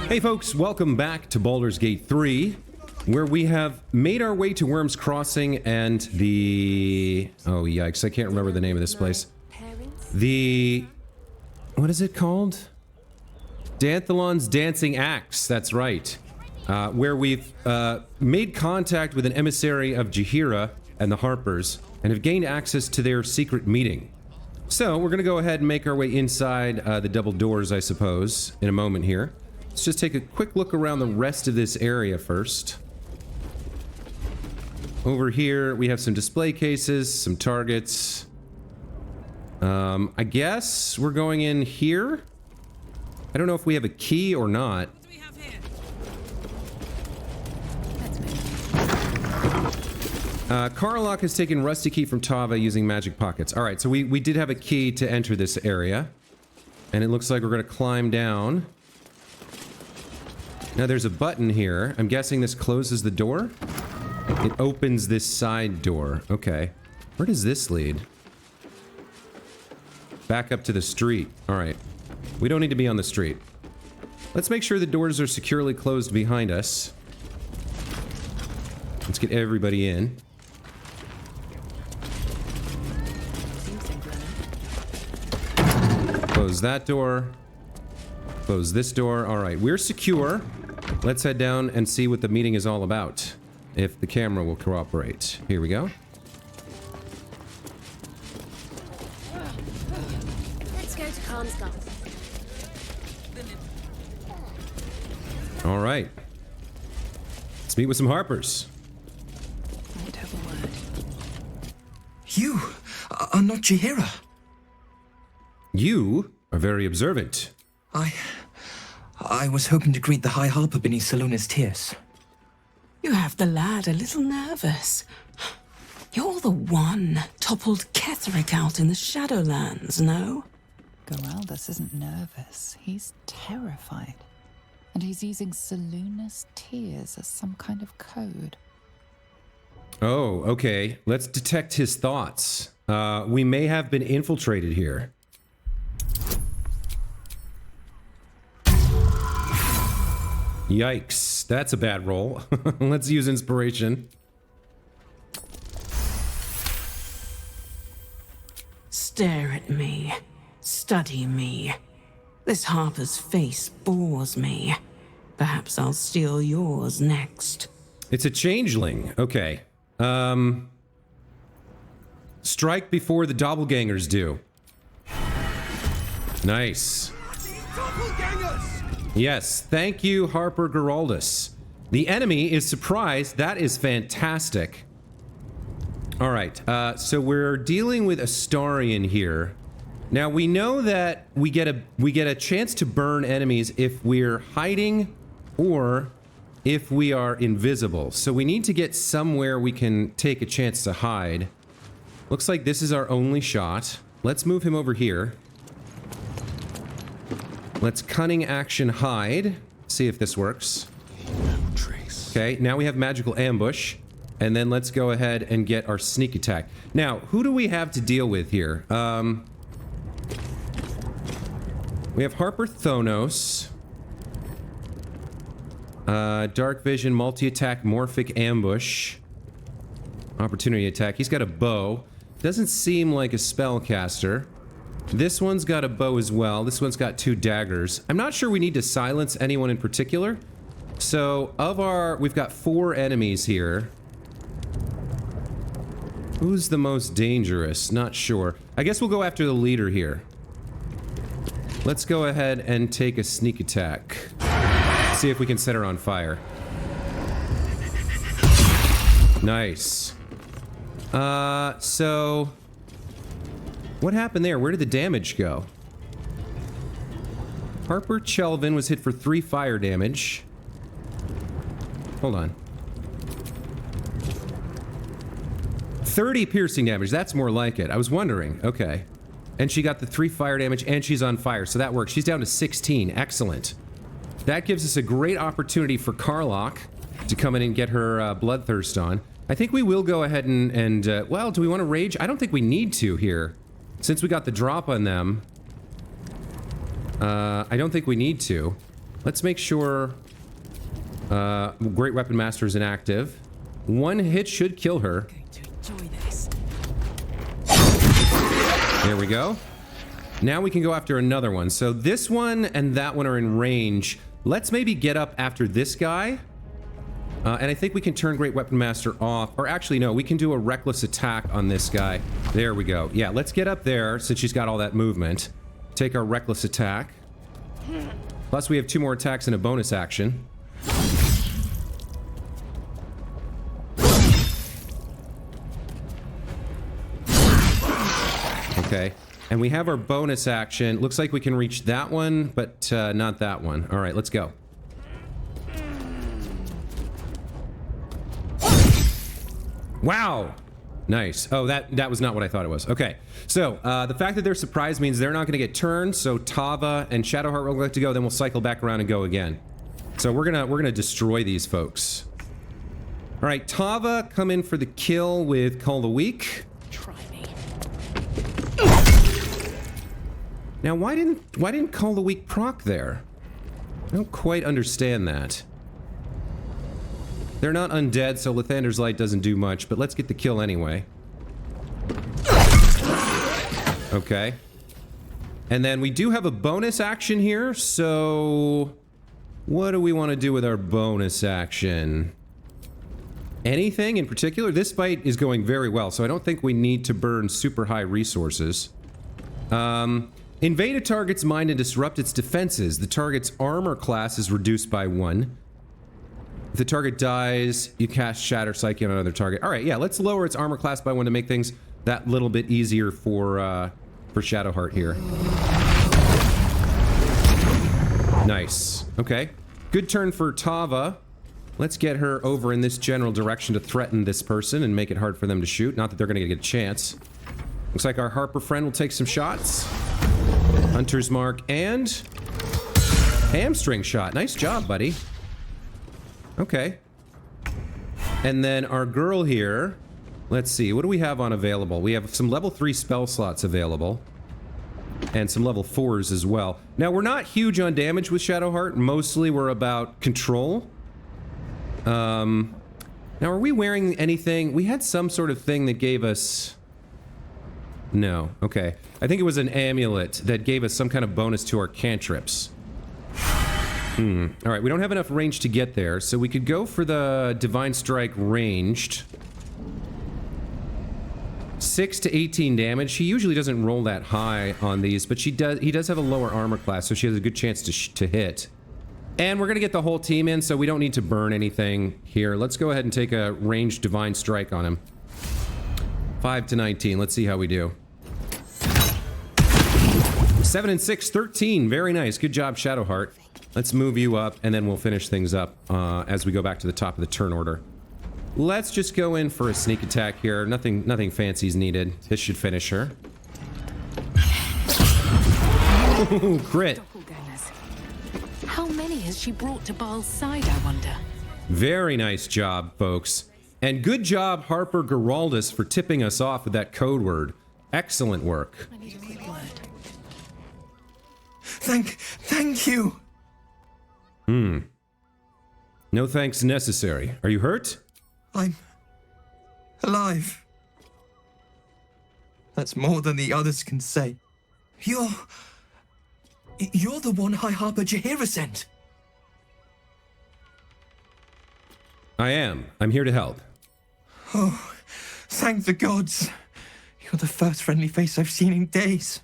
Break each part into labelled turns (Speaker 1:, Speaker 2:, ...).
Speaker 1: Hey folks, welcome back to Baldur's Gate 3, where we have made our way to Wyrm's Crossing and the... Oh yikes, I can't remember the name of this place. What is it called? Danthalon's Dancing Axe, that's right. Where we've made contact with an emissary of Jaheira and the Harpers, and have gained access to their secret meeting. So, we're gonna go ahead and make our way inside the double doors, I suppose, in a moment here. Let's just take a quick look around the rest of this area first. Over here, we have some display cases, some targets. I guess we're going in here? I don't know if we have a key or not.
Speaker 2: What do we have here?
Speaker 1: Karlach has taken Rusty Key from Tava using magic pockets. Alright, so we did have a key to enter this area. And it looks like we're going to climb down. Now there's a button here. I'm guessing this closes the door? It opens this side door. Okay. Where does this lead? Back up to the street. Alright. We don't need to be on the street. Let's make sure the doors are securely closed behind us. Let's get everybody in. Close that door. Close this door. Alright, we're secure. Let's head down and see what the meeting is all about. If the camera will cooperate. Here we go.
Speaker 3: Let's go to Karnskull.
Speaker 1: Alright. Let's meet with some Harpers.
Speaker 2: Might have a word.
Speaker 4: You are not Jaheira.
Speaker 1: You are very observant.
Speaker 4: I was hoping to greet the High Harper beneath Salona's tears.
Speaker 2: You have the lad a little nervous. You're the one toppled Ketheric out in the Shadowlands, no?
Speaker 5: Geraldus isn't nervous. He's terrified. And he's using Salona's tears as some kind of code.
Speaker 1: Oh, okay. Let's detect his thoughts. We may have been infiltrated here. Yikes. That's a bad roll. Let's use inspiration.
Speaker 2: Stare at me. Study me. This Harper's face bores me. Perhaps I'll steal yours next.
Speaker 1: It's a changeling. Okay. Strike before the doppelgangers do. Nice. Yes, thank you, Harper Geraldus. The enemy is surprised. That is fantastic. All right, so we're dealing with Astarion here. Now we know that we get a chance to burn enemies if we're hiding or if we are invisible. So we need to get somewhere we can take a chance to hide. Looks like this is our only shot. Let's move him over here. Let's cunning action hide. See if this works. Okay, now we have magical ambush. And then let's go ahead and get our sneak attack. Now, who do we have to deal with here? We have Harper Thonos. Dark Vision, multi-attack, morphic ambush. Opportunity attack. He's got a bow. Doesn't seem like a spellcaster. This one's got a bow as well. This one's got 2 daggers. I'm not sure we need to silence anyone in particular. So, we've got 4 enemies here. Who's the most dangerous? Not sure. I guess we'll go after the leader here. Let's go ahead and take a sneak attack. See if we can set her on fire. Nice. So... what happened there? Where did the damage go? Harper Chelvin was hit for 3 fire damage. Hold on. 30 piercing damage. That's more like it. I was wondering. Okay. And she got the 3 fire damage and she's on fire. So that works. She's down to 16. Excellent. That gives us a great opportunity for Karlach to come in and get her bloodthirst on. I think we will go ahead and well, do we want to rage? I don't think we need to here. Since we got the drop on them. I don't think we need to. Let's make sure Great Weapon Master is inactive. One hit should kill her.
Speaker 2: Going to enjoy this.
Speaker 1: There we go. Now we can go after another one. So this one and that one are in range. Let's maybe get up after this guy. And I think we can turn Great Weapon Master off. Or actually, no, we can do a reckless attack on this guy. There we go. Yeah, let's get up there since she's got all that movement. Take our reckless attack. Plus, we have 2 more attacks and a bonus action. Okay. And we have our bonus action. Looks like we can reach that one, but not that one. All right, let's go. Wow. Nice. Oh, that was not what I thought it was. Okay. So, the fact that they're surprised means they're not going to get turned, so Tava and Shadowheart will get to go, then we'll cycle back around and go again. So we're gonna destroy these folks. All right, Tava, come in for the kill with Call the Weak.
Speaker 2: Try me.
Speaker 1: Now, why didn't Call the Weak proc there? I don't quite understand that. They're not undead, so Lathander's Light doesn't do much, but let's get the kill anyway. Okay. And then we do have a bonus action here, so what do we want to do with our bonus action? Anything in particular? This fight is going very well, so I don't think we need to burn super high resources. Invade a target's mind and disrupt its defenses. The target's armor class is reduced by 1. If the target dies, you cast Shatter Psyche on another target. All right, yeah, let's lower its armor class by 1 to make things that little bit easier for Shadowheart here. Nice. Okay. Good turn for Tava. Let's get her over in this general direction to threaten this person and make it hard for them to shoot. Not that they're going to get a chance. Looks like our Harper friend will take some shots. Hunter's Mark and hamstring shot. Nice job, buddy. Okay. And then our girl here, let's see, what do we have on available? We have some level 3 spell slots available. And some level 4s as well. Now, we're not huge on damage with Shadowheart. Mostly we're about control. Now, are we wearing anything? We had some sort of thing that gave us... No, okay. I think it was an amulet that gave us some kind of bonus to our cantrips. Alright, we don't have enough range to get there, so we could go for the Divine Strike ranged. 6 to 18 damage. He usually doesn't roll that high on these, but he does have a lower armor class, so she has a good chance to hit. And we're gonna get the whole team in, so we don't need to burn anything here. Let's go ahead and take a ranged Divine Strike on him. 5 to 19. Let's see how we do. 7 and 6, 13. Very nice. Good job, Shadowheart. Let's move you up, and then we'll finish things up as we go back to the top of the turn order. Let's just go in for a sneak attack here. Nothing fancy is needed. This should finish her. Ooh, crit.
Speaker 2: How many has she brought to Baal's side, I wonder?
Speaker 1: Very nice job, folks. And good job, Harper Geraldus, for tipping us off with that code word. Excellent work.
Speaker 2: I need a quick word.
Speaker 4: Thank you.
Speaker 1: No thanks necessary. Are you hurt?
Speaker 4: I'm alive. That's more than the others can say. You're the one High Harper Jaheira sent.
Speaker 1: I am. I'm here to help.
Speaker 4: Oh, thank the gods. You're the first friendly face I've seen in days.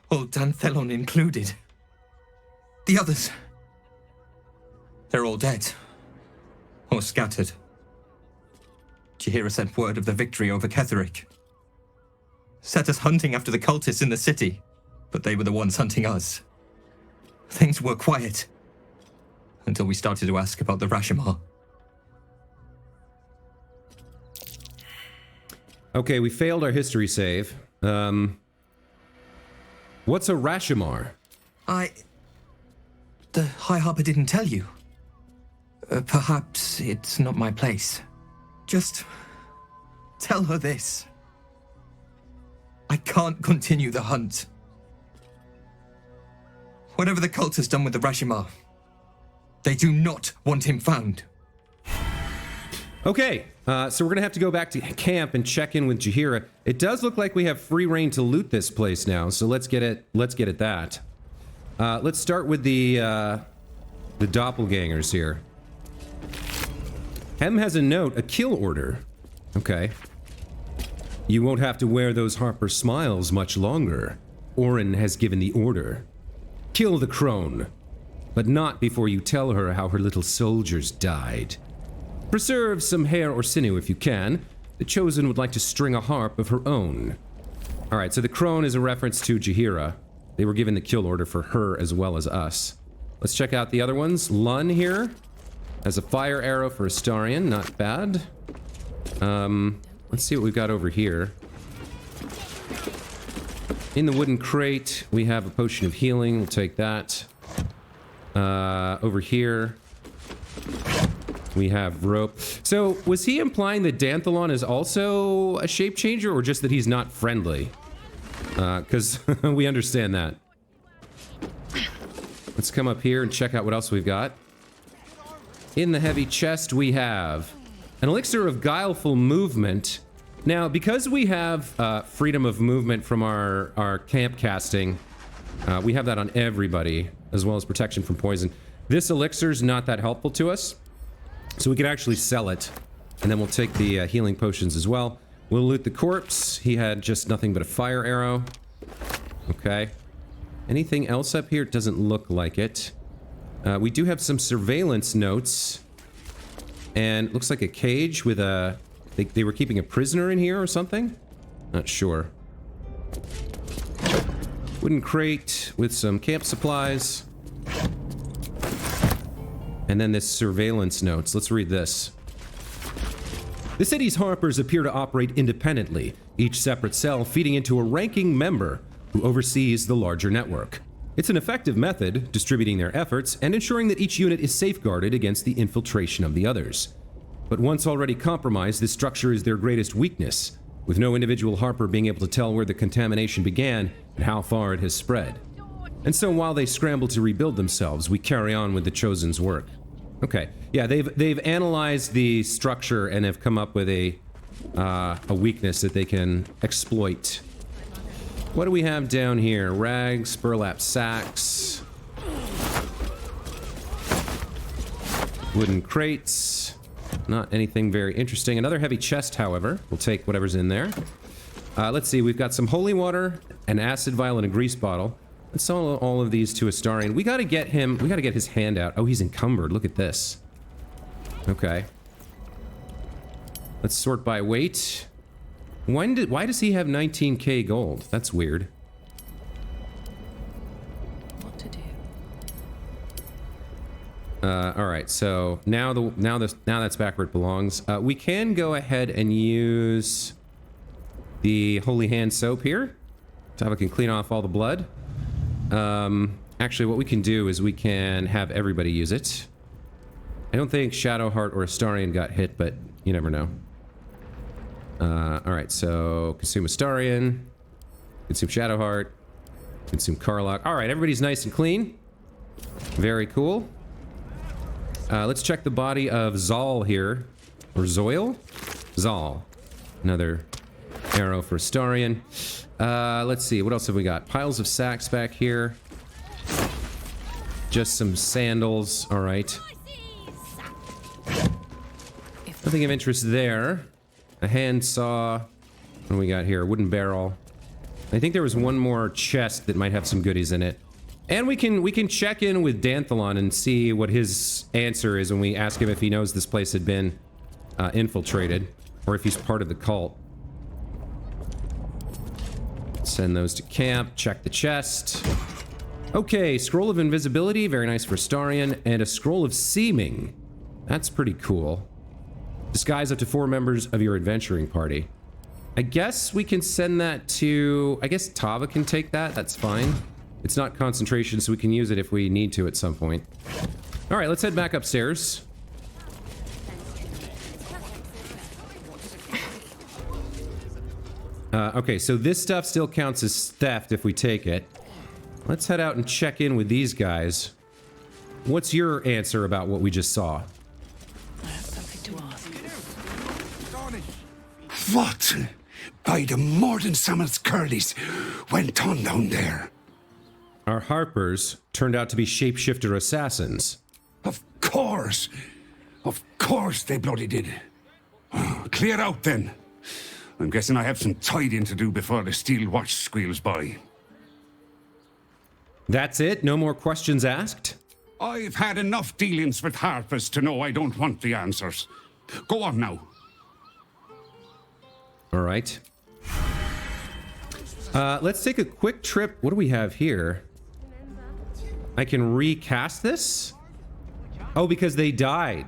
Speaker 4: Old Danthelon included. The others, they're all dead. Or scattered. Jaheira sent word of the victory over Ketheric. Set us hunting after the cultists in the city, but they were the ones hunting us. Things were quiet. Until we started to ask about the Rashomar.
Speaker 1: Okay, we failed our history save. What's a Rashomar?
Speaker 4: The High Harper didn't tell you. Perhaps it's not my place. Just tell her this. I can't continue the hunt. Whatever the cult has done with the Rashimar, they do not want him found.
Speaker 1: Okay, so we're gonna have to go back to camp and check in with Jaheira. It does look like we have free reign to loot this place now, so let's get at that. Let's start with the doppelgangers here. Hem has a note, a kill order. Okay. You won't have to wear those Harper smiles much longer. Orin has given the order. Kill the crone, but not before you tell her how her little soldiers died. Preserve some hair or sinew if you can. The Chosen would like to string a harp of her own. Alright, so the crone is a reference to Jaheira. They were given the kill order for her as well as us. Let's check out the other ones. Lun here has a fire arrow for Astarion, not bad. Let's see what we've got over here. In the wooden crate, we have a potion of healing. We'll take that. Over here, we have rope. So, was he implying that Danthalon is also a shape changer, or just that he's not friendly? Because we understand that. Let's come up here and check out what else we've got. In the heavy chest, we have an elixir of guileful movement. Now, because we have freedom of movement from our camp casting, we have that on everybody, as well as protection from poison. This elixir's not that helpful to us, so we could actually sell it, and then we'll take the healing potions as well. We'll loot the corpse. He had just nothing but a fire arrow. Okay. Anything else up here? It doesn't look like it. We do have some surveillance notes, and it looks like a cage with a... They were keeping a prisoner in here or something? Not sure. Wooden crate with some camp supplies. And then this surveillance notes. Let's read this. The city's Harpers appear to operate independently, each separate cell feeding into a ranking member who oversees the larger network. It's an effective method, distributing their efforts and ensuring that each unit is safeguarded against the infiltration of the others. But once already compromised, this structure is their greatest weakness, with no individual Harper being able to tell where the contamination began and how far it has spread. And so while they scramble to rebuild themselves, we carry on with the Chosen's work. Okay, yeah, they've analyzed the structure and have come up with a weakness that they can exploit. What do we have down here? Rags, burlap sacks, wooden crates. Not anything very interesting. Another heavy chest, however. We'll take whatever's in there. Let's see. We've got some holy water, an acid vial, and a grease bottle. Let's sell all of these to Astarion. We gotta get him... We gotta get his hand out. Oh, he's encumbered. Look at this. Okay. Let's sort by weight. Why does he have 19k gold? That's weird.
Speaker 5: What to do?
Speaker 1: All right. So now that's back where it belongs. We can go ahead and use the holy hand soap here. Tava can clean off all the blood. Actually, what we can do is we can have everybody use it. I don't think Shadowheart or Astarion got hit, but you never know. Alright, so consume Astarion, consume Shadowheart, consume Karlach. Alright, everybody's nice and clean. Very cool. Let's check the body of Zal here. Or Zoil? Zal. Another arrow for Astarion. Let's see, what else have we got? Piles of sacks back here. Just some sandals. Alright. Nothing of interest there. A handsaw. What do we got here? A wooden barrel. I think there was one more chest that might have some goodies in it. And we can check in with Danthalon and see what his answer is when we ask him if he knows this place had been infiltrated, or if he's part of the cult. Send those to camp. Check the chest. Okay, scroll of invisibility. Very nice for Astarion. And a scroll of seeming. That's pretty cool. Disguise up to 4 members of your adventuring party. I guess we can send that to... I guess Tava can take that. That's fine. It's not concentration, so we can use it if we need to at some point. Alright, let's head back upstairs. Okay, so this stuff still counts as theft if we take it. let's head out and check in with these guys. What's your answer about what we just saw?
Speaker 2: I have something to ask.
Speaker 6: What? By the Morden Sammel's curlies went on down there?
Speaker 1: Our Harpers turned out to be shapeshifter assassins.
Speaker 6: Of course. Of course they bloody did. Clear out then. I'm guessing I have some tidying to do before the steel watch squeals by.
Speaker 1: That's it? No more questions asked?
Speaker 6: I've had enough dealings with Harpers to know I don't want the answers. Go on now.
Speaker 1: All right. Let's take a quick trip. What do we have here? I can recast this? Oh, because they died.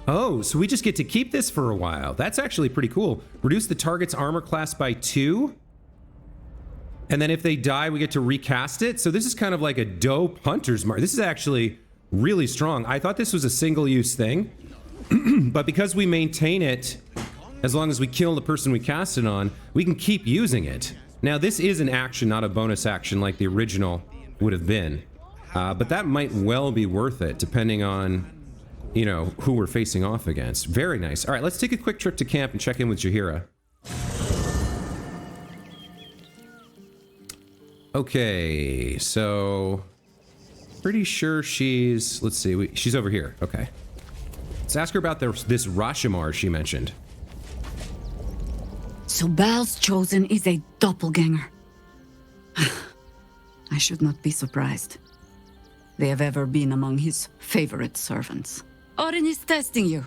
Speaker 1: Oh, so we just get to keep this for a while. That's actually pretty cool. Reduce the target's armor class by 2. And then if they die, we get to recast it. So this is kind of like a dope hunter's mark. This is actually really strong. I thought this was a single-use thing. But because we maintain it, as long as we kill the person we cast it on, we can keep using it. Now, this is an action, not a bonus action like the original would have been. But that might well be worth it, depending on, you know, who we're facing off against. Very nice. All right, let's take a quick trip to camp and check in with Jaheira. Okay, so pretty sure she's, let's see, she's over here. Okay. Let's ask her about this Rashomar she mentioned.
Speaker 7: So Bal's chosen is a doppelganger. I should not be surprised. They have ever been among his favorite servants. Orin is testing you.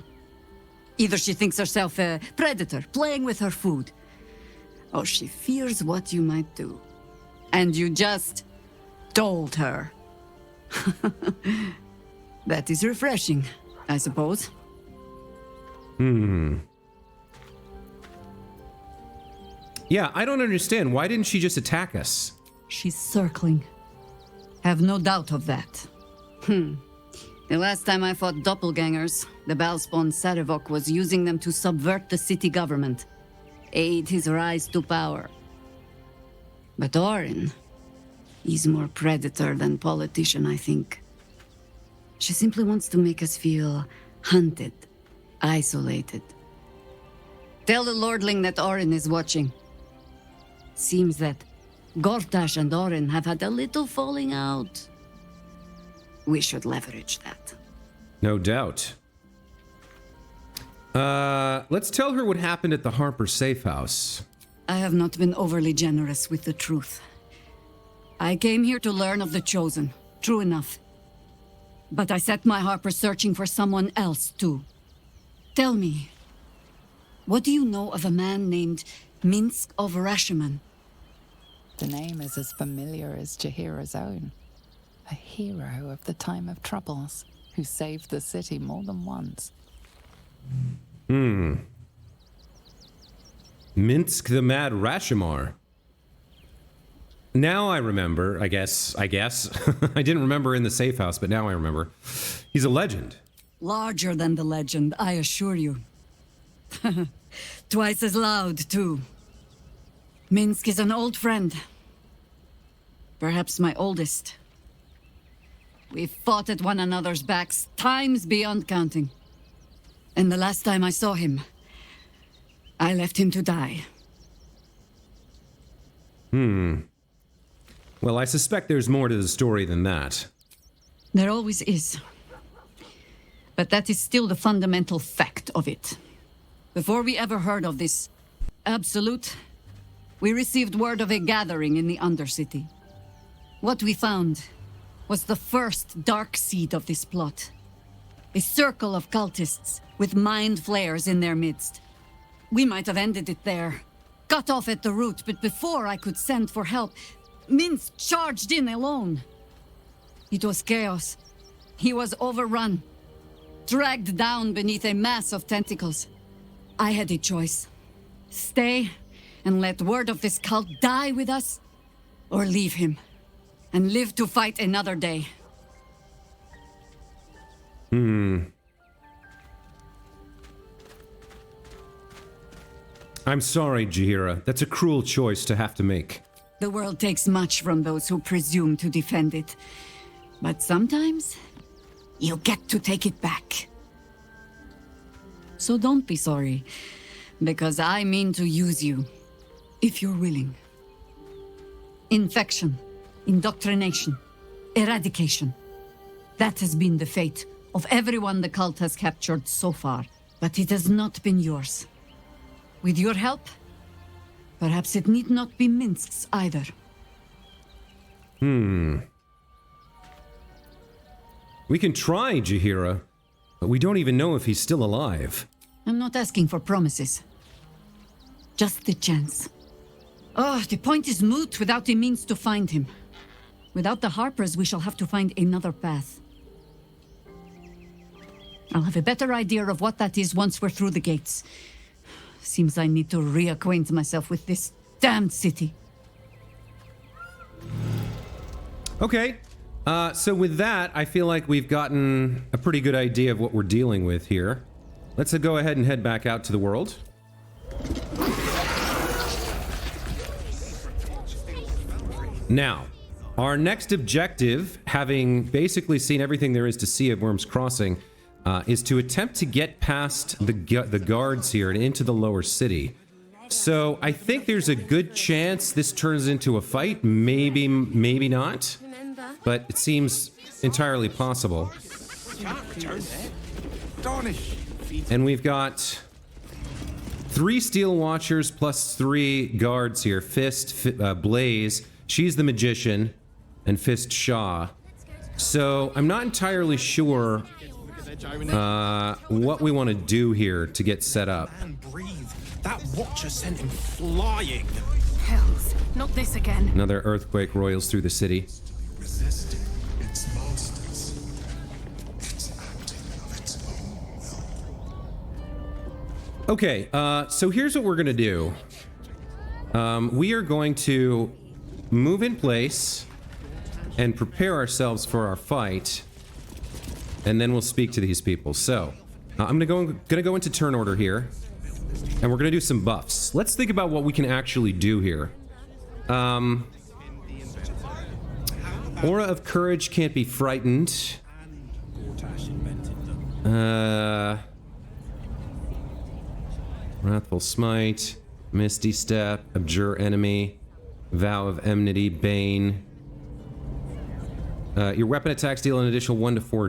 Speaker 7: Either she thinks herself a predator, playing with her food, or she fears what you might do. And you just told her. That is refreshing, I suppose.
Speaker 1: Yeah, I don't understand. Why didn't she just attack us?
Speaker 7: She's circling. Have no doubt of that. The last time I fought doppelgangers, the Balspawn Sarevok was using them to subvert the city government, aid his rise to power. But Orin, he's more predator than politician, I think. She simply wants to make us feel hunted, isolated. Tell the Lordling that Orin is watching. Seems that Gortash and Orin have had a little falling out. We should leverage that.
Speaker 1: No doubt. Let's tell her what happened at the Harper safe house.
Speaker 7: I have not been overly generous with the truth. I came here to learn of the Chosen, true enough. But I set my Harper searching for someone else, too. Tell me, what do you know of a man named Minsk of Rashomon?
Speaker 5: The name is as familiar as Jaheira's own. A hero of the time of troubles, who saved the city more than once.
Speaker 1: Minsk the Mad Rashomar. Now I remember, I guess. I didn't remember in the safe house, but now I remember. He's a legend.
Speaker 7: Larger than the legend, I assure you. Twice as loud, too. Minsk is an old friend. Perhaps my oldest. We've fought at one another's backs times beyond counting. And the last time I saw him, I left him to die.
Speaker 1: Well, I suspect there's more to the story than that.
Speaker 7: There always is. But that is still the fundamental fact of it. Before we ever heard of this Absolute, we received word of a gathering in the Undercity. What we found was the first dark seed of this plot. A circle of cultists with mind flayers in their midst. We might have ended it there, cut off at the root, but before I could send for help, Minsk charged in alone. It was chaos. He was overrun, dragged down beneath a mass of tentacles. I had a choice. Stay and let word of this cult die with us, or leave him and live to fight another day.
Speaker 1: I'm sorry, Jaheira. That's a cruel choice to have to make.
Speaker 7: The world takes much from those who presume to defend it. But sometimes, you get to take it back. So don't be sorry, because I mean to use you, if you're willing. Infection, indoctrination, eradication. That has been the fate of everyone the cult has captured so far, but it has not been yours. With your help, perhaps it need not be Minsk's either.
Speaker 1: We can try, Jaheira, but we don't even know if he's still alive.
Speaker 7: I'm not asking for promises. Just the chance. Oh, the point is moot without the means to find him. Without the Harpers, we shall have to find another path. I'll have a better idea of what that is once we're through the gates. Seems I need to reacquaint myself with this damned city.
Speaker 1: Okay. So with that, I feel like we've gotten a pretty good idea of what we're dealing with here. Let's go ahead and head back out to the world. Now, our next objective, having basically seen everything there is to see at Wyrm's Crossing, is to attempt to get past the guards here and into the lower city. So I think there's a good chance this turns into a fight. Maybe, maybe not. But it seems entirely possible. And we've got 3 Steel Watchers plus 3 guards here. Fist, Blaze, she's the Magician, and Fist Shaw. So I'm not entirely sure what we want to do here to get set up.
Speaker 8: Man, breathe. That Watcher sent him flying.
Speaker 3: Hells, not this again.
Speaker 1: Another earthquake roils through the city.
Speaker 9: Resisting its masters. It's acting of its own will.
Speaker 1: Okay, so here's what we're gonna do. We are going to move in place and prepare ourselves for our fight, and then we'll speak to these people. So, I'm gonna go into turn order here, and we're gonna do some buffs. Let's think about what we can actually do here. Aura of Courage can't be frightened. Wrathful Smite, Misty Step, Abjure Enemy, Vow of Enmity, Bane. Your weapon attacks deal an additional 1 to 4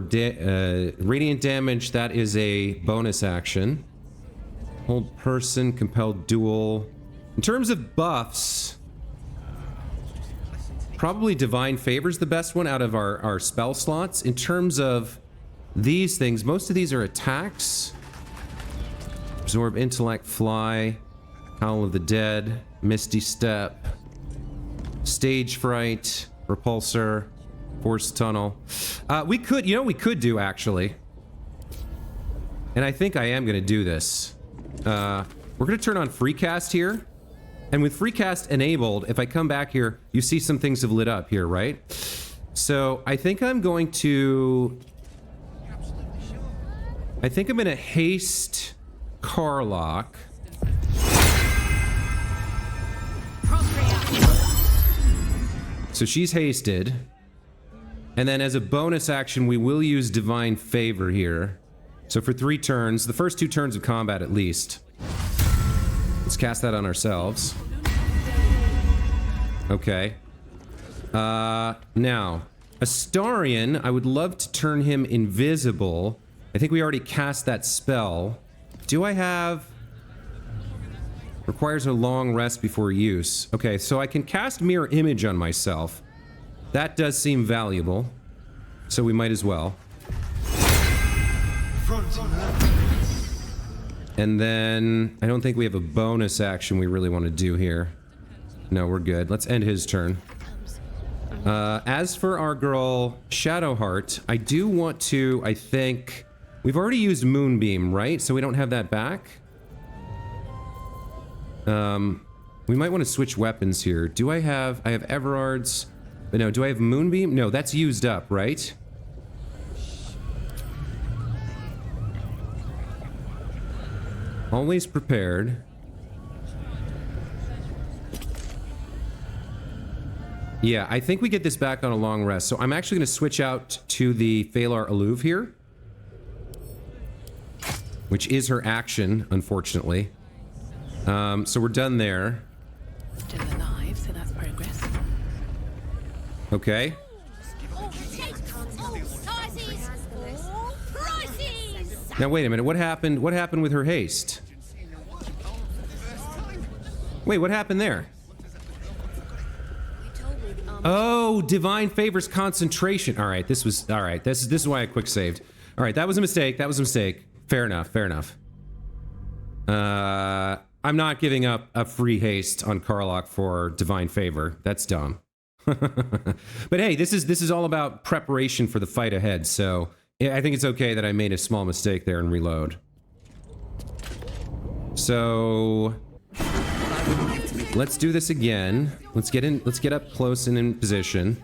Speaker 1: radiant damage. That is a bonus action. Hold Person, Compelled Duel. In terms of buffs, probably Divine Favor's the best one out of our spell slots. In terms of these things, most of these are attacks. Absorb Intellect, Fly, Howl of the Dead, Misty Step, Stage Fright, Repulsor, Force Tunnel. We could do actually. And I think I am gonna do this. We're gonna turn on Free Cast here. And with Free Cast enabled, if I come back here, you see some things have lit up here, right? So I think I'm going to... haste Carlock. So she's hasted. And then as a bonus action, we will use Divine Favor here. So for 3 turns, the first 2 turns of combat at least. Let's cast that on ourselves. Okay. Now, Astarion, I would love to turn him invisible. I think we already cast that spell. Do I have... Requires a long rest before use. Okay, so I can cast Mirror Image on myself. That does seem valuable. So we might as well. And then... I don't think we have a bonus action we really want to do here. No, we're good. Let's end his turn. As for our girl Shadowheart, I do want to, I think... We've already used Moonbeam, right? So we don't have that back. We might want to switch weapons here. Do I have Everard's... But no, do I have Moonbeam? No, that's used up, right? Always prepared. Yeah, I think we get this back on a long rest. So I'm actually going to switch out to the Phalar Alluve here, which is her action, unfortunately. So we're done there.
Speaker 3: Still alive, so that's progress.
Speaker 1: Okay. Now wait a minute. What happened? What happened with her haste? Wait, what happened there? Oh, divine favors concentration. All right, this was all right. This is why I quick saved. All right, that was a mistake. That was a mistake. Fair enough. Fair enough. I'm not giving up a free haste on Karlach for divine favor. That's dumb. But hey, this is all about preparation for the fight ahead. So yeah, I think it's okay that I made a small mistake there and reload. So let's do this again. Let's get in. Let's get up close and in position.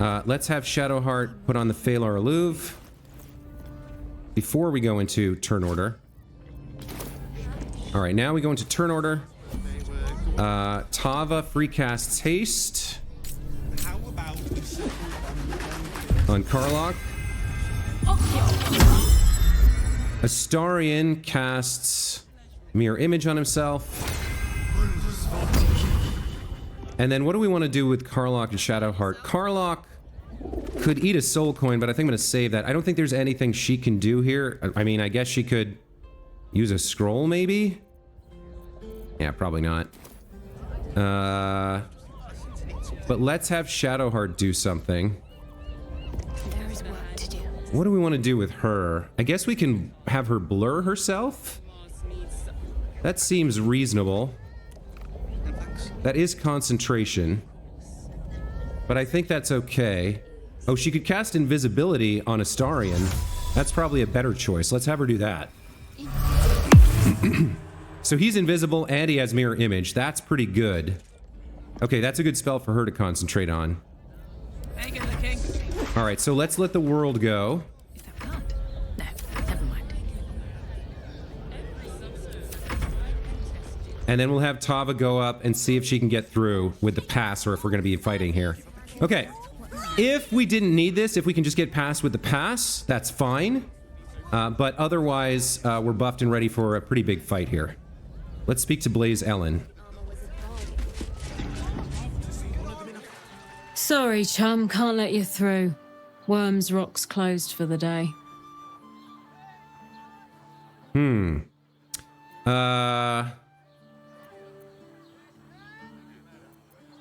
Speaker 1: Let's have Shadowheart put on the Phalar Alluve before we go into turn order. All right, now we go into turn order. Tava free casts haste on Karlach. Astarion casts mirror image on himself. And then what do we want to do with Karlach and Shadowheart? Karlach could eat a soul coin, but I think I'm going to save that. I don't think there's anything she can do here. I mean, I guess she could use a scroll, maybe? Yeah, probably not. But let's have Shadowheart do something.
Speaker 3: There is work to do.
Speaker 1: What do we want to do with her? I guess we can have her blur herself? That seems reasonable. That is concentration. But I think that's okay. Oh, she could cast invisibility on Astarion. That's probably a better choice. Let's have her do that. So he's invisible and he has mirror image. That's pretty good. Okay, that's a good spell for her to concentrate on. All right, so let's let the world go.
Speaker 3: Is that blood? No, never mind.
Speaker 1: And then we'll have Tava go up and see if she can get through with the pass or if we're going to be fighting here. Okay, if we didn't need this, if we can just get past with the pass, that's fine. But otherwise, we're buffed and ready for a pretty big fight here. Let's speak to Blaze Ellen.
Speaker 10: Sorry, chum, can't let you through. Wyrm's Rock's closed for the day.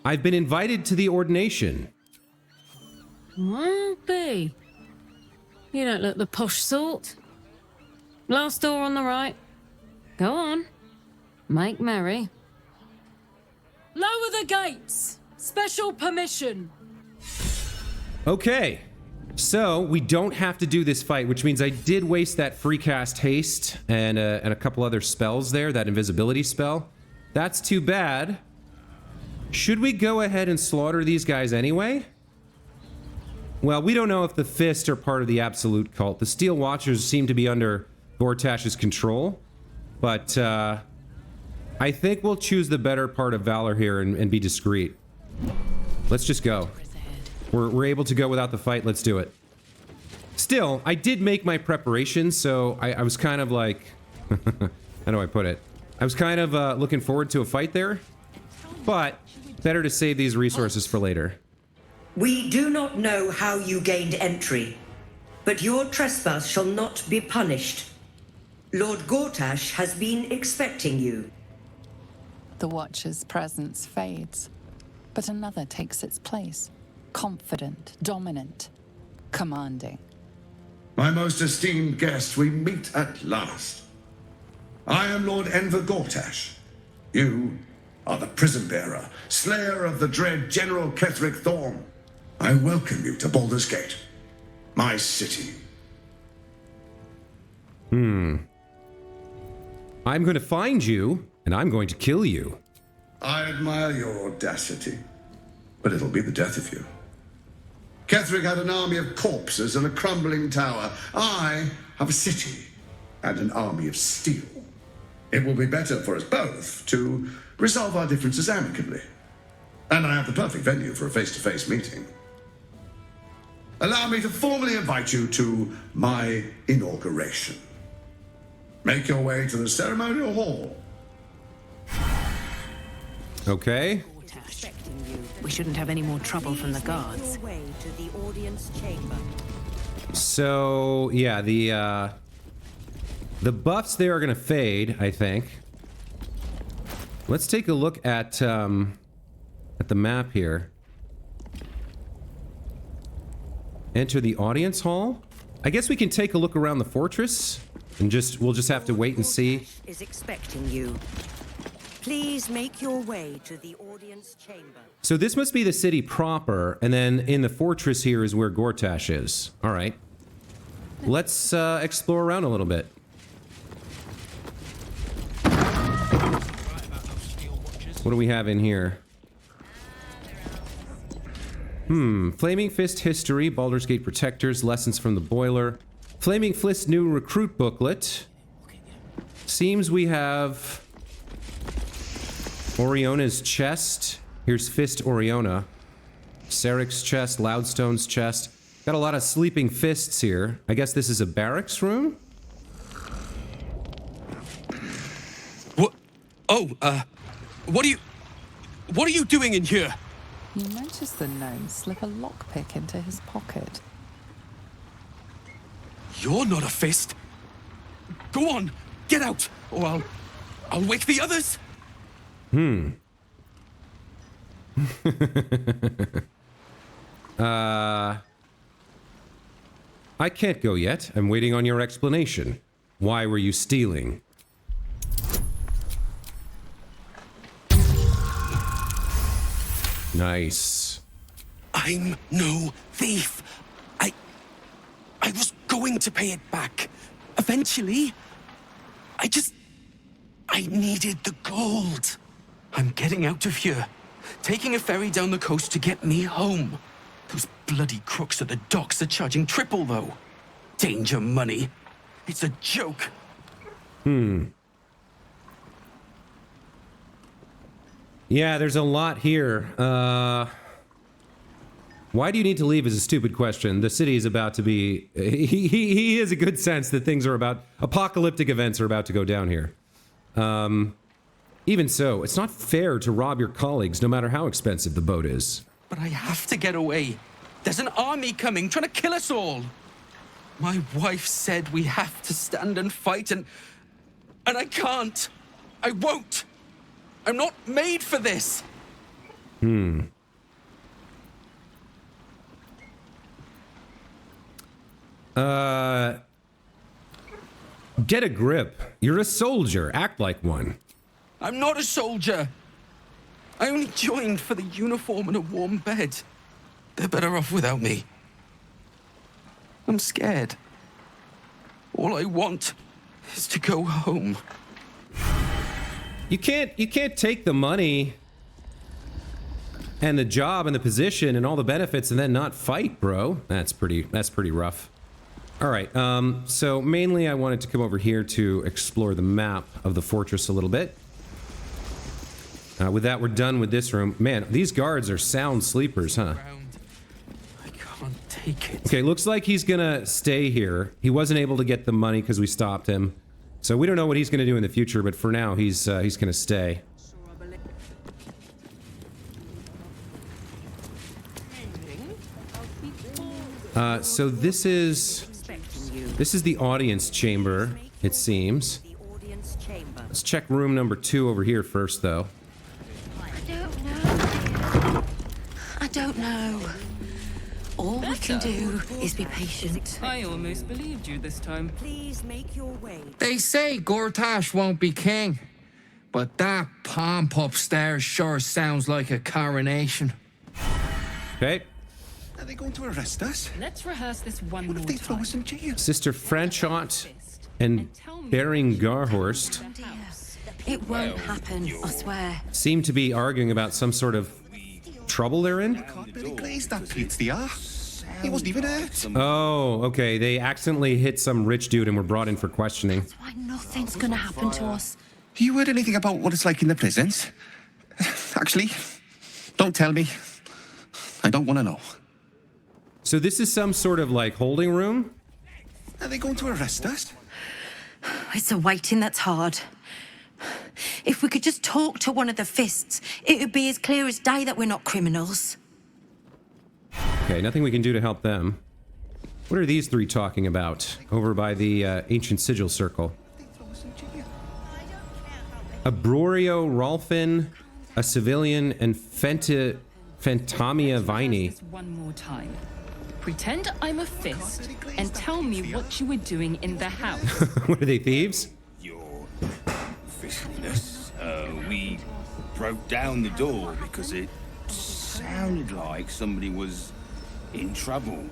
Speaker 1: I've been invited to the ordination.
Speaker 10: Well, be. You don't look the posh sort. Last door on the right. Go on. Make merry. Lower the gates! Special permission!
Speaker 1: Okay, so we don't have to do this fight, which means I did waste that free cast haste and a couple other spells there, that invisibility spell. That's too bad. Should we go ahead and slaughter these guys anyway? Well, we don't know if the Fist are part of the Absolute cult. The Steel Watchers seem to be under Gortash's control, but I think we'll choose the better part of valor here and be discreet. Let's just go. We're able to go without the fight. Let's do it. Still, I did make my preparations, so I was kind of like... how do I put it? I was kind of looking forward to a fight there, but better to save these resources for later.
Speaker 11: We do not know how you gained entry, but your trespass shall not be punished. Lord Gortash has been expecting you.
Speaker 5: The Watcher's presence fades, but another takes its place. Confident, dominant, commanding.
Speaker 12: My most esteemed guest, we meet at last. I am Lord Enver Gortash. You are the prison bearer, slayer of the dread General Ketheric Thorm. I welcome you to Baldur's Gate, my city.
Speaker 1: I'm going to find you, and I'm going to kill you.
Speaker 12: I admire your audacity, but it'll be the death of you. Ketheric had an army of corpses and a crumbling tower. I have a city and an army of steel. It will be better for us both to resolve our differences amicably. and I have the perfect venue for a face-to-face meeting. Allow me to formally invite you to my inauguration. Make your way to the ceremonial hall.
Speaker 1: Okay.
Speaker 3: We shouldn't have any more trouble from the guards.
Speaker 1: So, yeah, the buffs there are going to fade, I think. Let's take a look at the map here. Enter the audience hall. I guess we can take a look around the fortress and we'll just have to wait and see.
Speaker 11: Is expecting you. Please make your way to the audience chamber.
Speaker 1: So this must be the city proper, and then in the fortress here is where Gortash is. All right. Let's explore around a little bit. What do we have in here? Flaming Fist History, Baldur's Gate Protectors, Lessons from the Boiler. Flaming Fist new recruit booklet. Seems we have Oriona's chest. Here's Fist Oriona. Sarik's chest, Loudstone's chest. Got a lot of sleeping fists here. I guess this is a barracks room?
Speaker 8: What? Oh, what are you doing in here?
Speaker 5: You notice the gnome slip a lockpick into his pocket.
Speaker 8: You're not a fist. Go on, get out, or I'll wake the others.
Speaker 1: I can't go yet. I'm waiting on your explanation. Why were you stealing? Nice.
Speaker 8: I'm no thief. I was going to pay it back. Eventually. I needed the gold. I'm getting out of here. Taking a ferry down the coast to get me home. Those bloody crooks at the docks are charging triple, though. Danger money. It's a joke.
Speaker 1: Yeah, there's a lot here. Why do you need to leave is a stupid question. The city is about to be... He has a good sense that things are about... Apocalyptic events are about to go down here. Even so, it's not fair to rob your colleagues, no matter how expensive the boat is.
Speaker 8: But I have to get away. There's an army coming, trying to kill us all. My wife said we have to stand and fight, and I can't. I won't. I'm not made for this.
Speaker 1: Get a grip. You're a soldier. Act like one.
Speaker 8: I'm not a soldier. I only joined for the uniform and a warm bed. They're better off without me. I'm scared. All I want is to go home.
Speaker 1: You can't take the money and the job and the position and all the benefits and then not fight, bro. That's pretty rough. All right, so mainly I wanted to come over here to explore the map of the fortress a little bit. With that, we're done with this room. Man, these guards are sound sleepers, huh?
Speaker 8: I can't take it.
Speaker 1: Okay, looks like he's gonna stay here. He wasn't able to get the money because we stopped him. So we don't know what he's gonna do in the future, but for now, he's gonna stay. So this is the audience chamber, it seems. Let's check room number 2 over here first, though.
Speaker 13: I don't know. All we can do is be patient.
Speaker 10: I almost believed you this time.
Speaker 11: Please make your way.
Speaker 14: They say Gortash won't be king, but that pomp upstairs sure sounds like a coronation.
Speaker 1: Okay.
Speaker 15: Are they going to arrest us?
Speaker 10: Let's rehearse this one
Speaker 15: What
Speaker 10: more
Speaker 15: if they
Speaker 10: time.
Speaker 15: throw us in jail?
Speaker 1: Sister Franchot and Bering Garhorst
Speaker 13: It won't happen, I swear.
Speaker 1: seem to be arguing about some sort of trouble they're in.
Speaker 15: Can't really glaze that Pete's the He wasn't even hurt.
Speaker 1: Oh, okay. They accidentally hit some rich dude and were brought in for questioning.
Speaker 13: Why nothing's gonna happen to us.
Speaker 15: You heard anything about what it's like in the prisons? Actually, Don't tell me. I don't want to know.
Speaker 1: So this is some sort of like holding room?
Speaker 15: Are they going to arrest us?
Speaker 13: It's the waiting that's hard. If we could just talk to one of the fists, it would be as clear as day that we're not criminals.
Speaker 1: Okay, nothing we can do to help them. What are these three talking about over by the ancient sigil circle? Abrorio Rolfin, a civilian, and Fentamia Viney.
Speaker 16: One more time. Pretend I'm a fist and tell me what you were doing in the house.
Speaker 1: What are they, thieves?
Speaker 17: Your fistiness. We broke down the door because it sounded like somebody was in trouble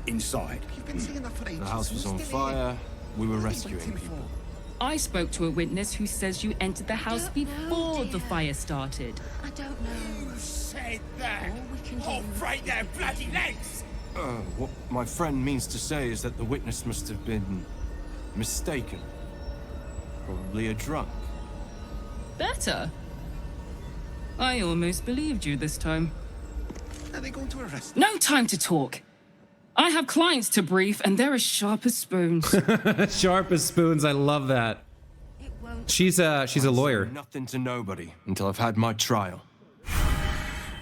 Speaker 17: inside.
Speaker 18: The house was on fire. We were rescuing people.
Speaker 16: I spoke to a witness who says you entered the house before the fire started.
Speaker 13: I don't know.
Speaker 17: Who said that? I'll break their bloody legs!
Speaker 18: What my friend means to say is that the witness must have been mistaken. Probably a drunk.
Speaker 16: Better. I almost believed you this time.
Speaker 15: Are they going to arrest?
Speaker 16: No time to talk. I have clients to brief, and they're as sharp as spoons.
Speaker 1: Sharp as spoons. I love that. She's a lawyer.
Speaker 18: Nothing to nobody until I've had my trial.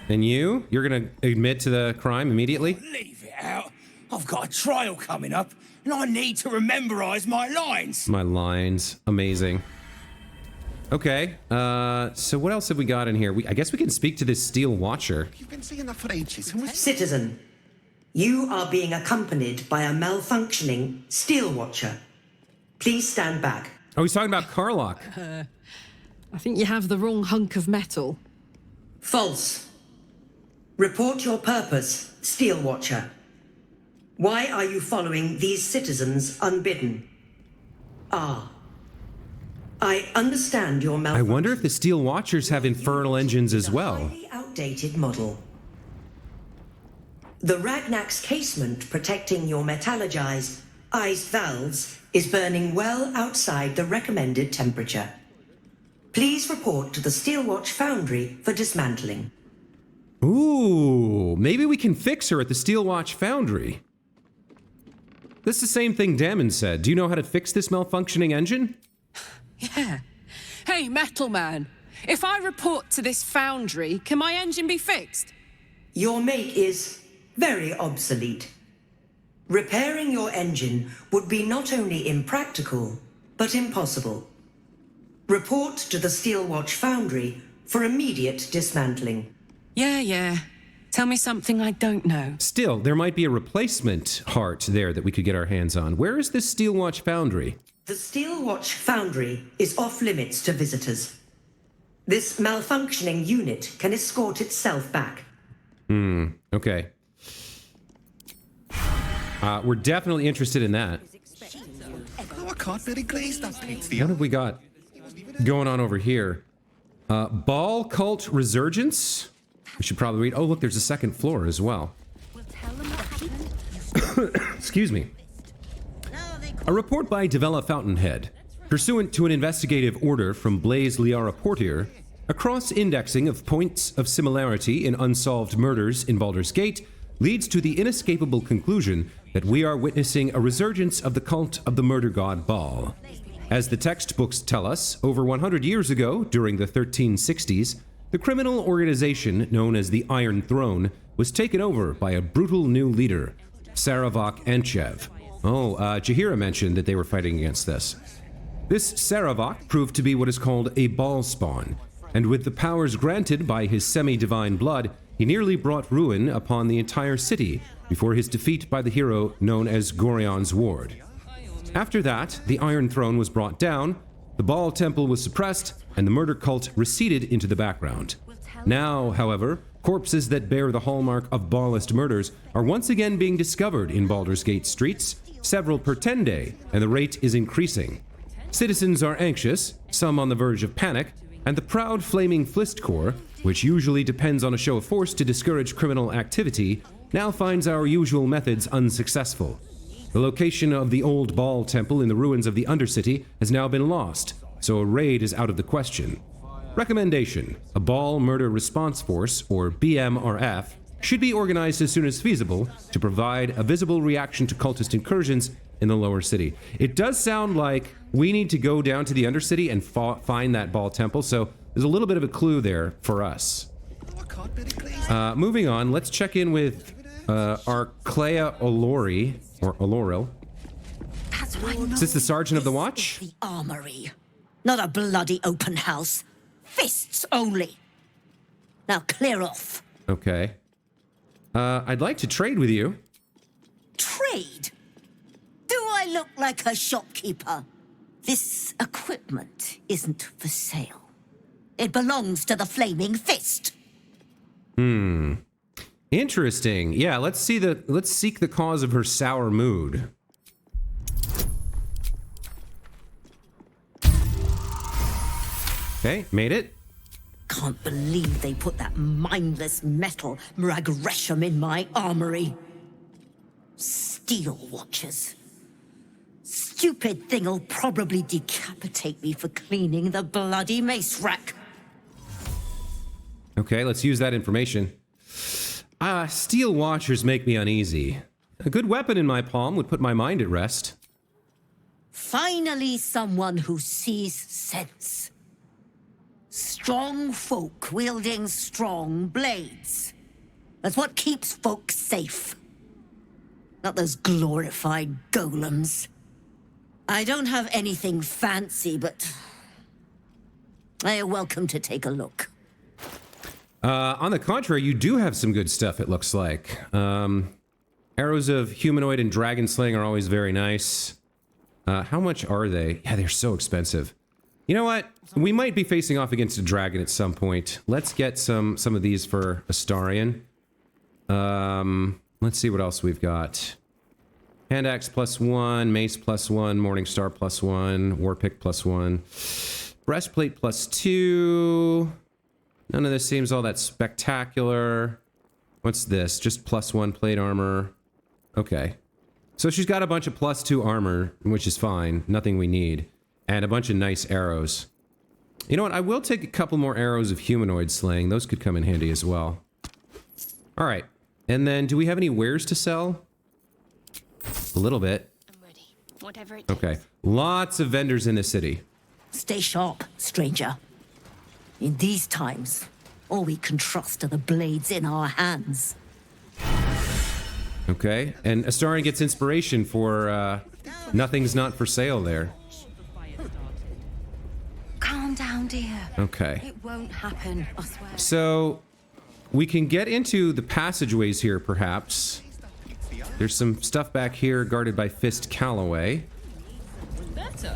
Speaker 1: And you? You're gonna admit to the crime immediately?
Speaker 17: Leave it out. I've got a trial coming up, and I need to rememberize my lines.
Speaker 1: My lines. Amazing. Okay, so what else have we got in here? I guess we can speak to this Steel Watcher.
Speaker 15: You've been saying that for ages.
Speaker 11: Citizen, you are being accompanied by a malfunctioning Steel Watcher. Please stand back.
Speaker 1: Oh, he's talking about Karlach.
Speaker 19: I think you have the wrong hunk of metal.
Speaker 11: False. Report your purpose, Steel Watcher. Why are you following these citizens unbidden? I understand your malfunction.
Speaker 1: I wonder if the Steel Watchers have infernal engines as well.
Speaker 11: Highly outdated model. The Ragnak's casement protecting your metallurgized iced valves is burning well outside the recommended temperature. Please report to the Steelwatch Foundry for dismantling.
Speaker 1: Ooh, maybe we can fix her at the Steelwatch Foundry. This is the same thing Damon said. Do you know how to fix this malfunctioning engine?
Speaker 19: Yeah. Hey, Metal Man. If I report to this foundry, can my engine be fixed?
Speaker 11: Your make is very obsolete. Repairing your engine would be not only impractical, but impossible. Report to the Steelwatch Foundry for immediate dismantling.
Speaker 19: Yeah. Tell me something I don't know.
Speaker 1: Still, there might be a replacement heart there that we could get our hands on. Where is this Steelwatch Foundry?
Speaker 11: The Steelwatch Foundry is off-limits to visitors. This malfunctioning unit can escort itself back.
Speaker 1: Okay. We're definitely interested in that.
Speaker 15: No, I can't really glaze that pizza.
Speaker 1: What have we got going on over here? Ball Cult Resurgence? We should probably read. Oh, look, there's a second floor as well. Excuse me. A report by Devella Fountainhead. Pursuant to an investigative order from Blaze Liara Portier, a cross-indexing of points of similarity in unsolved murders in Baldur's Gate leads to the inescapable conclusion that we are witnessing a resurgence of the cult of the murder god Baal. As the textbooks tell us, over 100 years ago, during the 1360s, the criminal organization known as the Iron Throne was taken over by a brutal new leader, Saravok Enchev. Jahira mentioned that they were fighting against this. This Saravok proved to be what is called a Baal spawn, and with the powers granted by his semi-divine blood, he nearly brought ruin upon the entire city before his defeat by the hero known as Gorion's Ward. After that, the Iron Throne was brought down, the Baal temple was suppressed, and the murder cult receded into the background. Now, however, corpses that bear the hallmark of Baalist murders are once again being discovered in Baldur's Gate streets, several per 10 day, and the rate is increasing. Citizens are anxious, some on the verge of panic, and the proud flaming Flist Corps, which usually depends on a show of force to discourage criminal activity, now finds our usual methods unsuccessful. The location of the old Baal temple in the ruins of the Undercity has now been lost, so a raid is out of the question. Recommendation: a Ball Murder Response Force, or BMRF, should be organized as soon as feasible to provide a visible reaction to cultist incursions in the lower city. It does sound like we need to go down to the Undercity and find that Ball Temple, so there's a little bit of a clue there for us. Moving on, let's check in with our Clea Olori, or Oloril. Is this the Sergeant of the Watch?
Speaker 20: The armory. Not a bloody open house. Fists only. Now clear off.
Speaker 1: Okay. I'd like to trade with you.
Speaker 20: Trade? Do I look like a shopkeeper? This equipment isn't for sale. It belongs to the Flaming Fist.
Speaker 1: Interesting. Yeah, let's seek the cause of her sour mood. Okay, made it.
Speaker 20: Can't believe they put that mindless metal Mragresham in my armory. Steel watchers. Stupid thing'll probably decapitate me for cleaning the bloody mace rack.
Speaker 1: Okay, let's use that information. Steel watchers make me uneasy. A good weapon in my palm would put my mind at rest.
Speaker 20: Finally, someone who sees sense. Strong folk wielding strong blades. That's what keeps folk safe. Not those glorified golems. I don't have anything fancy, but I are welcome to take a look.
Speaker 1: On the contrary, you do have some good stuff, it looks like. Arrows of humanoid and dragon slaying are always very nice. How much are they? Yeah, they're so expensive. You know what? We might be facing off against a dragon at some point. Let's get some of these for Astarion. Let's see what else we've got. Hand axe +1, mace +1, Morningstar +1, war pick +1, breastplate +2. None of this seems all that spectacular. What's this? Just +1 plate armor. Okay. So she's got a bunch of +2 armor, which is fine. Nothing we need. And a bunch of nice arrows. You know what? I will take a couple more arrows of humanoid slaying. Those could come in handy as well. All right. And then, do we have any wares to sell? A little bit.
Speaker 20: I'm ready. Whatever it takes.
Speaker 1: Okay. Lots of vendors in the city.
Speaker 20: Stay sharp, stranger. In these times, all we can trust are the blades in our hands.
Speaker 1: Okay. And Astarion gets inspiration for, nothing's not for sale there.
Speaker 20: Calm down, dear.
Speaker 1: Okay.
Speaker 20: It won't happen, I swear.
Speaker 1: So, we can get into the passageways here, perhaps. There's some stuff back here guarded by Fist Calloway.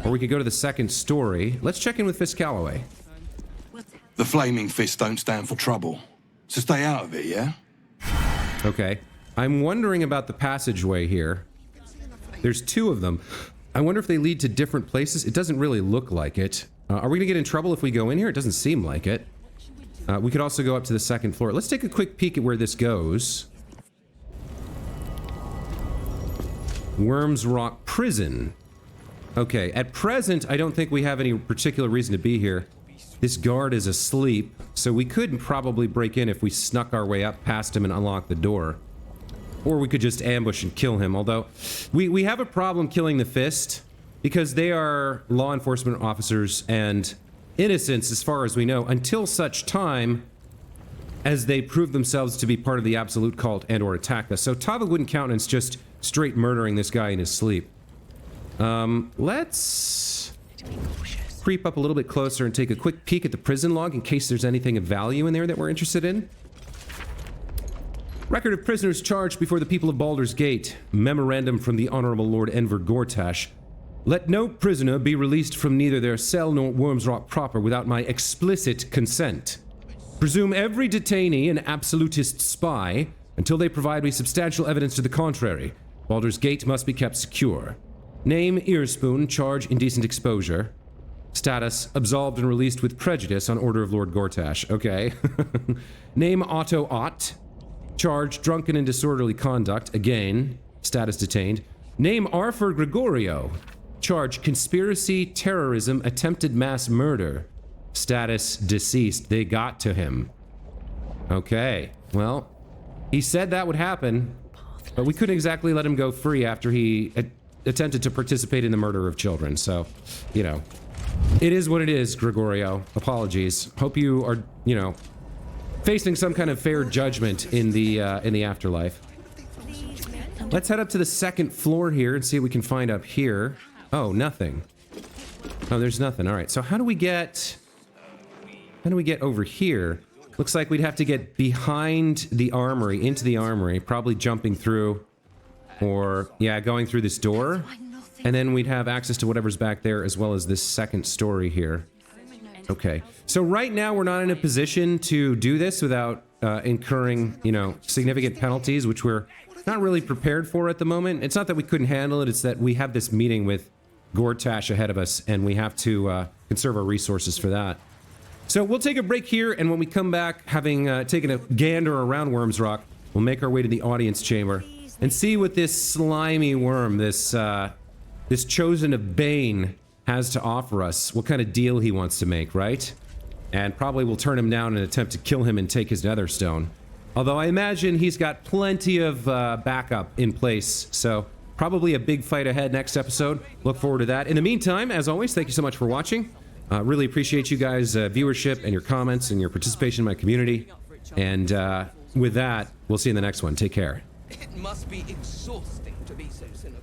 Speaker 1: Or we could go to the second story. Let's check in with Fist Calloway.
Speaker 21: The Flaming Fist don't stand for trouble. So stay out of it, yeah?
Speaker 1: Okay. I'm wondering about the passageway here. There's two of them. I wonder if they lead to different places. It doesn't really look like it. Are we gonna get in trouble if we go in here? It doesn't seem like it. We could also go up to the second floor. Let's take a quick peek at where this goes. Wyrm's Rock Prison. Okay, at present, I don't think we have any particular reason to be here. This guard is asleep, so we could probably break in if we snuck our way up past him and unlock the door. Or we could just ambush and kill him, although we have a problem killing the Fist because they are law enforcement officers and innocents as far as we know until such time as they prove themselves to be part of the Absolute Cult and or attack us. So Tava wouldn't countenance just straight murdering this guy in his sleep. Let's creep up a little bit closer and take a quick peek at the prison log in case there's anything of value in there that we're interested in. Record of prisoners charged before the people of Baldur's Gate. Memorandum from the Honorable Lord Enver Gortash. Let no prisoner be released from neither their cell nor Wyrm's Rock proper without my explicit consent. Presume every detainee an absolutist spy until they provide me substantial evidence to the contrary. Baldur's Gate must be kept secure. Name Earspoon, charge indecent exposure. Status absolved and released with prejudice on order of Lord Gortash. Okay. Name Otto Ott. Charge drunken and disorderly conduct. Again. Status detained. Name Arthur Gregorio. Charge conspiracy, terrorism, attempted mass murder. Status deceased. They got to him. Okay. Well, he said that would happen, but we couldn't exactly let him go free after he attempted to participate in the murder of children. So, you know, it is what it is, Gregorio. Apologies. Hope you are, you know, facing some kind of fair judgment in the afterlife. Let's head up to the second floor here and see what we can find up here. Oh, nothing. Oh, there's nothing. All right. So how do we get over here? Looks like we'd have to get behind the armory, into the armory, probably jumping through, or yeah, going through this door. And then we'd have access to whatever's back there, as well as this second story here. Okay. So right now we're not in a position to do this without incurring, you know, significant penalties, which we're not really prepared for at the moment. It's not that we couldn't handle it, it's that we have this meeting with Gortash ahead of us, and we have to conserve our resources for that. So we'll take a break here, and when we come back, having taken a gander around Wyrm's Rock, we'll make our way to the audience chamber and see what this slimy worm, this chosen of Bane, has to offer us. What kind of deal he wants to make, right? And probably we'll turn him down and attempt to kill him and take his Netherstone. Although I imagine he's got plenty of backup in place, so probably a big fight ahead next episode. Look forward to that. In the meantime, as always, thank you so much for watching. Really appreciate you guys' viewership and your comments and your participation in my community. And with that, we'll see you in the next one. Take care.
Speaker 8: It must be exhausting to be so cynical.